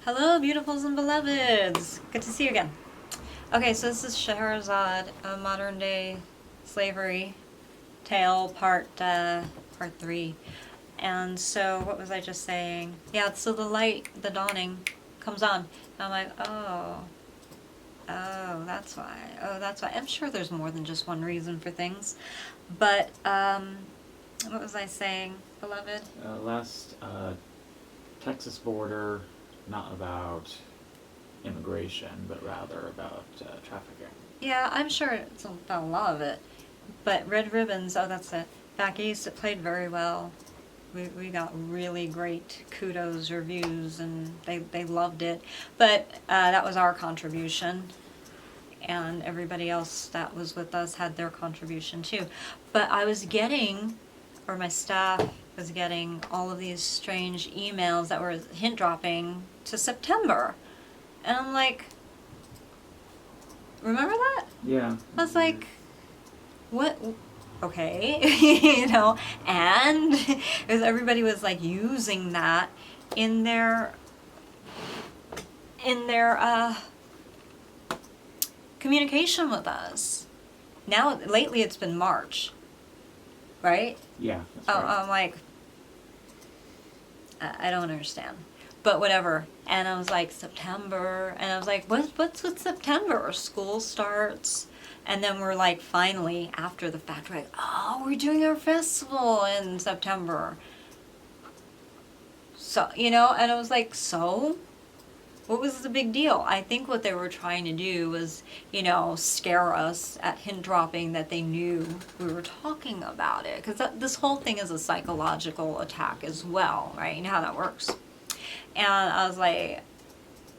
Hello, beautifuls and beloveds. Good to see you again. Okay, so this is Scheherazade, a modern day slavery tale, part 3. And so, what was I just saying? Yeah, so the light, the dawning, comes on. And I'm like, oh, that's why. Oh, that's why. I'm sure there's more than just one reason for things. But, what was I saying, beloved? Last Texas border, not about immigration, but rather about trafficking. Yeah, I'm sure it's about a lot of it. But Red Ribbons, oh, that's it. Back East, it played very well. We got really great kudos, reviews, and they loved it. But that was our contribution. And everybody else that was with us had their contribution too. But I was getting, or my staff was getting, all of these strange emails that were hint dropping to September. And I'm like, remember that? Yeah. I was like, what? Okay, and because everybody was like using that in their communication with us. Now, lately, it's been March, right? Yeah, that's right. I'm like, I don't understand. But whatever. And I was like, September. And I was like, what's with September? School starts. And then we're like, finally, after the fact, we're like, oh, we're doing our festival in September. So, and I was like, so? What was the big deal? I think what they were trying to do was, scare us at hint dropping that they knew we were talking about it. Because this whole thing is a psychological attack as well, right? You know how that works. And I was like,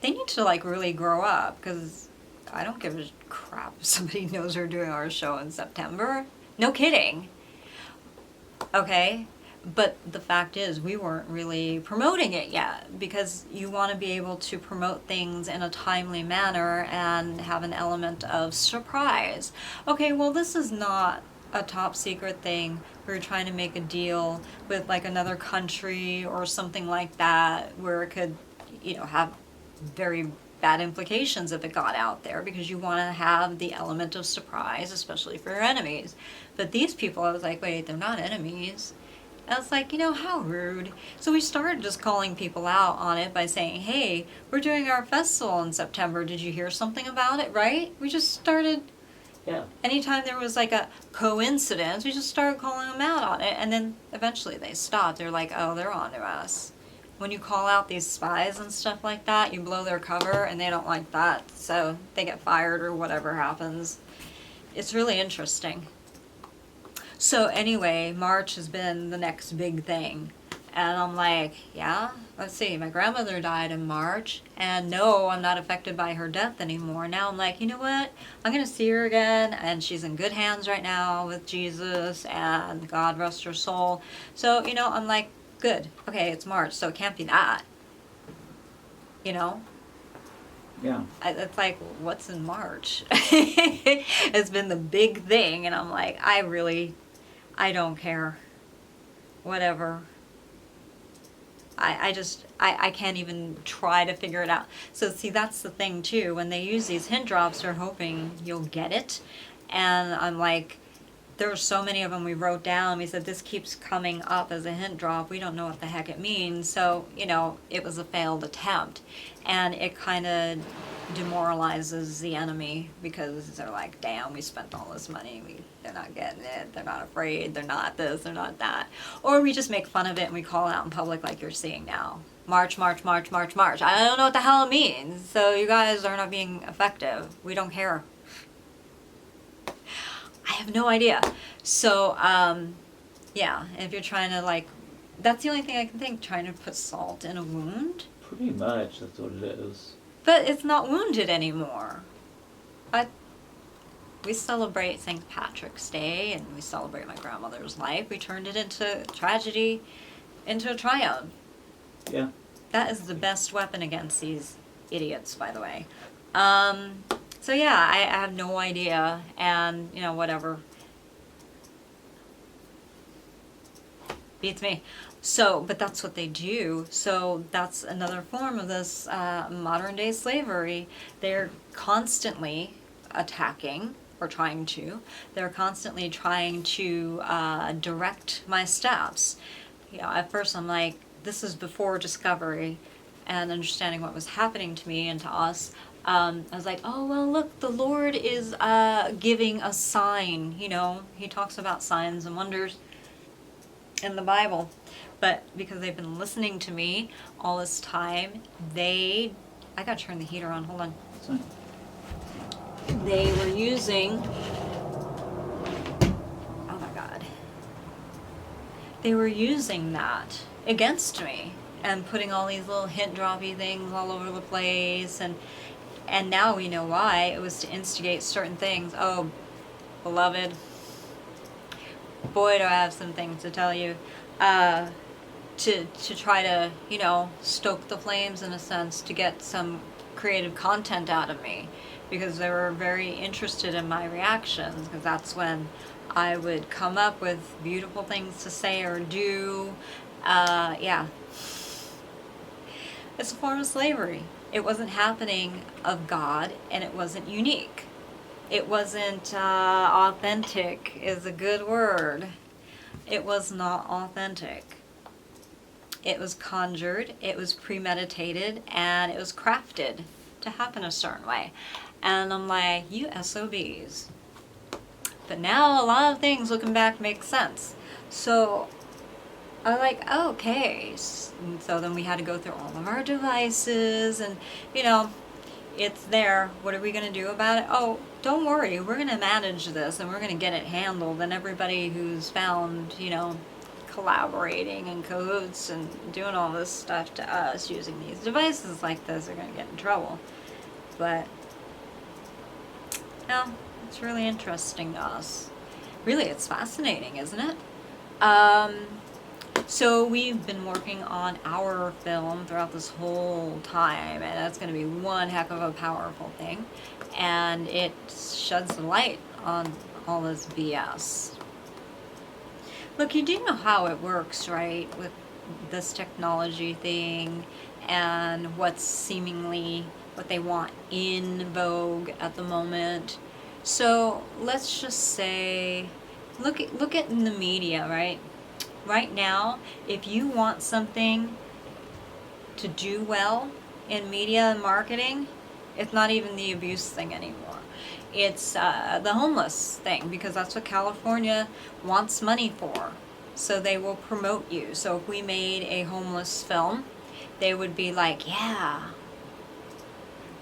they need to like really grow up, because I don't give a crap if somebody knows we're doing our show in September. No kidding. Okay? But the fact is, we weren't really promoting it yet, because you want to be able to promote things in a timely manner and have an element of surprise. Okay, well, this is not a top secret thing. We're trying to make a deal with like another country or something like that, where it could, have very bad implications if it got out there, because you want to have the element of surprise, especially for your enemies. But these people, I was like, wait, they're not enemies. I was like, how rude. So we started just calling people out on it by saying, hey, we're doing our festival in September. Did you hear something about it, right? We just started, Yeah. anytime there was like a coincidence, we just started calling them out on it. And then eventually they stopped. They're like, oh, they're on to us. When you call out these spies and stuff like that, you blow their cover, and they don't like that. So they get fired or whatever happens. It's really interesting. So anyway, March has been the next big thing. And I'm like, yeah, let's see, my grandmother died in March, and no, I'm not affected by her death anymore. Now I'm like, you know what? I'm going to see her again, and she's in good hands right now with Jesus, and God rest her soul. So, I'm like, good. Okay, it's March, so it can't be that. Yeah. It's like, what's in March? It's been the big thing, and I'm like, I don't care. Whatever. I can't even try to figure it out. So see, that's the thing too. When they use these hint drops, they're hoping you'll get it. And I'm like, there were so many of them we wrote down. We said, this keeps coming up as a hint drop. We don't know what the heck it means. So, it was a failed attempt. And it kind of demoralizes the enemy, because they're like, damn, we spent all this money. They're not getting it. They're not afraid. They're not this. They're not that. Or we just make fun of it and we call it out in public like you're seeing now. March, March, March, March, March. I don't know what the hell it means. So you guys are not being effective. We don't care. I have no idea. So, yeah, if you're trying to like, that's the only thing I can think, trying to put salt in a wound. Pretty much, that's what it is. But it's not wounded anymore. We celebrate St. Patrick's Day, and we celebrate my grandmother's life. We turned it into tragedy, into a triumph. Yeah. That is the best weapon against these idiots, by the way. So yeah, I have no idea, and whatever. Beats me. So, but that's what they do. So that's another form of this modern day slavery. They're constantly attacking, or trying to. They're constantly trying to direct my steps. You know, at first I'm like, this is before discovery and understanding what was happening to me and to us. I was like, oh, well, look, the Lord is giving a sign. You know, he talks about signs and wonders in the Bible. But because they've been listening to me all this time, I gotta turn the heater on, hold on. Sorry. They were using, oh my God. They were using that against me and putting all these little hint droppy things all over the place, and now we know why. It was to instigate certain things. Oh, beloved, boy, do I have some things to tell you. To try to, you know, stoke the flames in a sense, to get some creative content out of me, because they were very interested in my reactions, because that's when I would come up with beautiful things to say or do. Yeah. It's a form of slavery. It wasn't happening of God, and it wasn't unique. It wasn't authentic is a good word. It was not authentic. It was conjured, it was premeditated, and it was crafted to happen a certain way. And I'm like, you SOBs. But now a lot of things looking back make sense. So I'm like, okay. And so then we had to go through all of our devices, and, you know, it's there. What are we going to do about it? Oh, don't worry. We're going to manage this, and we're going to get it handled. And everybody who's found, you know, collaborating and cahoots and doing all this stuff to us using these devices like this are going to get in trouble. But, no, it's really interesting to us. Really, it's fascinating, isn't it? So we've been working on our film throughout this whole time, and that's going to be one heck of a powerful thing. And it sheds the light on all this BS. Look, you do know how it works, right, with this technology thing and what's seemingly what they want in vogue at the moment. So let's just say, look at in the media, right? Right now, if you want something to do well in media and marketing, it's not even the abuse thing anymore. It's the homeless thing, because that's what California wants money for. So they will promote you. So if we made a homeless film, they would be like, yeah,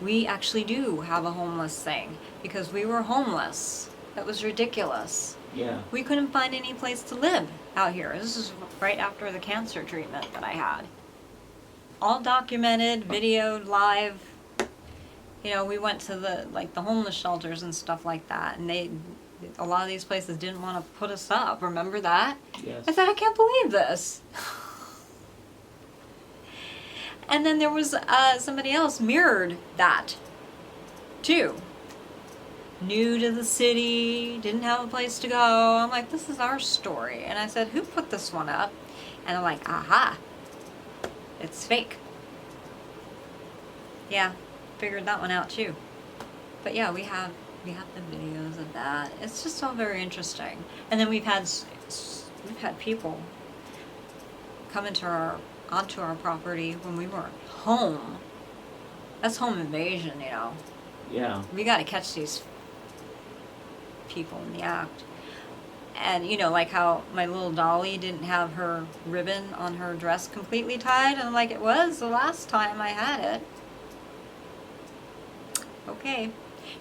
we actually do have a homeless thing because we were homeless. That was ridiculous. Yeah. We couldn't find any place to live out here. This is right after the cancer treatment that I had. All documented, videoed, live. You know, we went to the homeless shelters and stuff like that, and a lot of these places didn't want to put us up. Remember that? Yes. I said, I can't believe this. And then there was somebody else mirrored that too. New to the city, didn't have a place to go. I'm like, this is our story. And I said, who put this one up? And I'm like, aha, it's fake. Yeah, figured that one out too. But yeah, we have the videos of that. It's just all very interesting. And then we've had people come onto our property when we weren't home. That's home invasion, you know. Yeah. We got to catch these people in the act. And you know, like how my little dolly didn't have her ribbon on her dress completely tied, and I'm like, it was the last time I had it. Okay.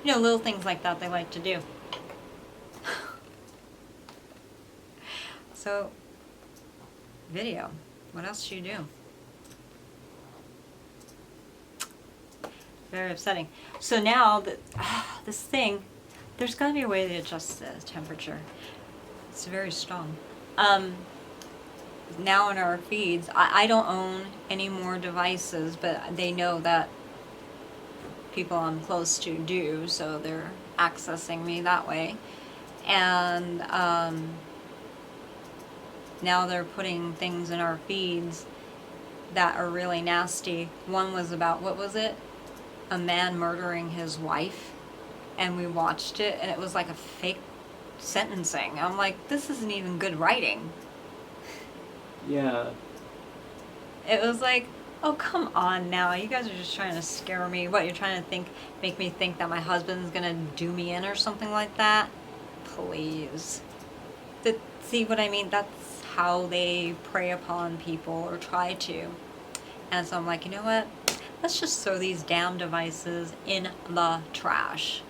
You know, little things like that they like to do. So, video. What else do you do? Very upsetting. So now, this thing, there's got to be a way to adjust the temperature. It's very strong. Now in our feeds, I don't own any more devices, but they know that people I'm close to do, so they're accessing me that way. And now they're putting things in our feeds that are really nasty. One was about, what was it? A man murdering his wife. And we watched it, and it was like a fake sentencing. I'm like, this isn't even good writing. Yeah. It was like, oh, come on now. You guys are just trying to scare me. What, you're trying to make me think that my husband's gonna do me in or something like that? Please. See what I mean? That's how they prey upon people, or try to. And so I'm like, you know what? Let's just throw these damn devices in the trash.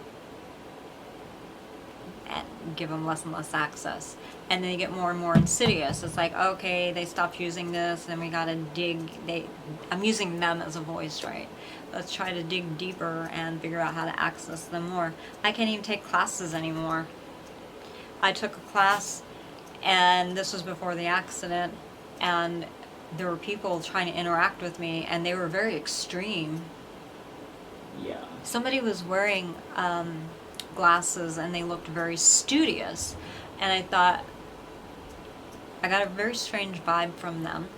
And give them less and less access. And then they get more and more insidious. It's like, okay, they stopped using this, and then we gotta dig. I'm using them as a voice, right? Let's try to dig deeper and figure out how to access them more. I can't even take classes anymore. I took a class, and this was before the accident, and there were people trying to interact with me, and they were very extreme. Yeah. Somebody was wearing glasses, and they looked very studious, and I thought, I got a very strange vibe from them.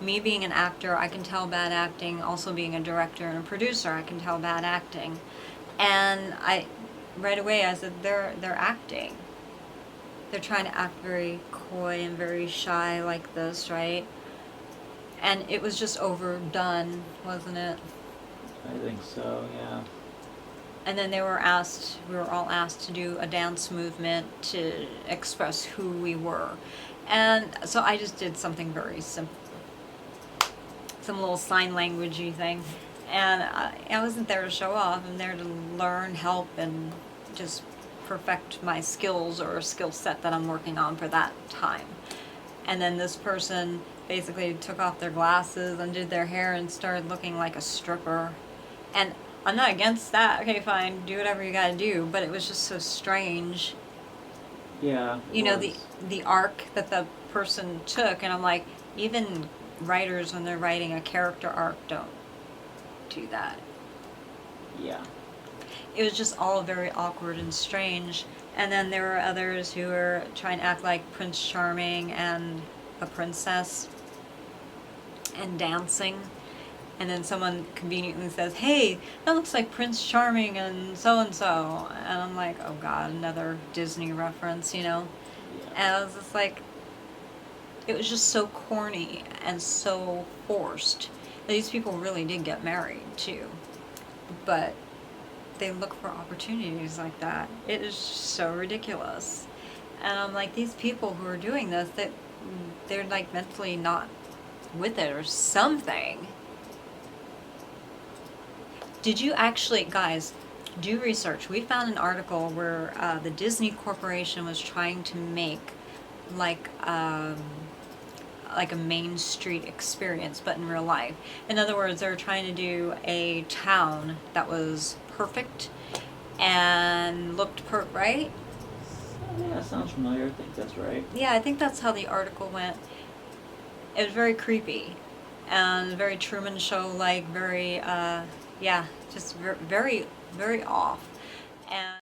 Me being an actor, I can tell bad acting. Also being a director and a producer, I can tell bad acting. And right away I said, they're acting. They're trying to act very coy and very shy like this, right? And it was just overdone, wasn't it? I think so, yeah. And then we were all asked to do a dance movement to express who we were. And so I just did something very simple, some little sign languagey thing. And I wasn't there to show off. I'm there to learn, help, and just perfect my skills or skill set that I'm working on for that time. And then this person basically took off their glasses and did their hair and started looking like a stripper. And I'm not against that. Okay, fine, do whatever you gotta do. But it was just so strange. Yeah. You know, the arc that the person took, and I'm like, even writers, when they're writing a character arc, don't do that. Yeah. It was just all very awkward and strange. And then there were others who were trying to act like Prince Charming and a princess and dancing. And then someone conveniently says, hey, that looks like Prince Charming and so. And I'm like, oh God, another Disney reference, you know? Yeah. And I was just like, it was just so corny and so forced. These people really did get married too. But they look for opportunities like that. It is so ridiculous. And I'm like, these people who are doing this, they're like mentally not with it or something. Did you actually, guys, do research? We found an article where the Disney Corporation was trying to make like a Main Street experience, but in real life. In other words, they were trying to do a town that was perfect and looked right? Yeah, sounds familiar. I think that's right. Yeah, I think that's how the article went. It was very creepy and very Truman Show-like, very, just very, very off. And